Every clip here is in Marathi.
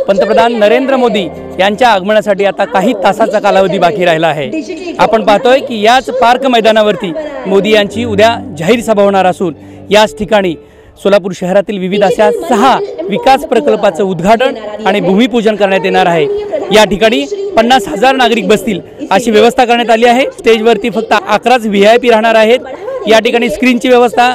पंतप्रधान नरेंद्र मोदी यांच्या आगमनासाठी आता काही तासाचा कालावधी बाकी राहिला आहे। आपण पाहतोय की याच पार्क मैदानावरती मोदी यांची उद्या जाहीर सभा होणार असून याच ठिकाणी सोलापूर शहरातील विविध अशा 6 विकास प्रकल्पाचं उद्घाटन आणि भूमिपूजन करण्यात येणार आहे। या ठिकाणी 50,000 नागरिक बसतील अशी व्यवस्था करण्यात आली आहे। स्टेजवरती फक्त 11च VIP राहणार आहेत। या ठिकाणी स्क्रीनची व्यवस्था,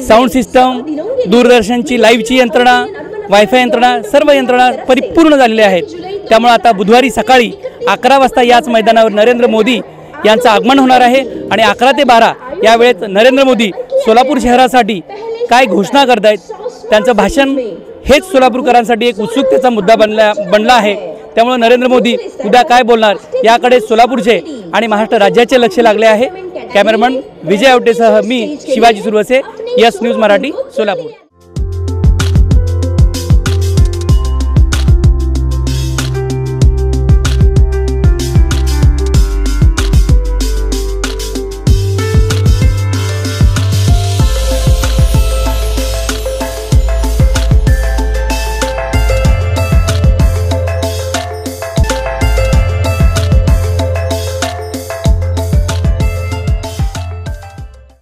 साऊंड सिस्टम, दूरदर्शनची लाईव्हची यंत्रणा, वायफाय यंत्रणा, सर्व यंत्रणा परिपूर्ण झालेल्या आहेत। त्यामुळे आता बुधवारी सकाळी 11 वाजता याच मैदानावर नरेंद्र मोदी यांचं आगमन होणार आहे आणि 11 ते 12 या वेळेत नरेंद्र मोदी सोलापूर शहरासाठी काय घोषणा करतायत, त्यांचं भाषण हेच सोलापूरकरांसाठी एक उत्सुकतेचा मुद्दा बनला आहे। त्यामुळे नरेंद्र मोदी उद्या काय बोलणार याकडे सोलापूरचे आणि महाराष्ट्र राज्याचे लक्ष लागले आहे। कॅमेरामन विजय आवटेसह मी शिवाजी सुरवसे, यस न्यूज मराठी, सोलापूर।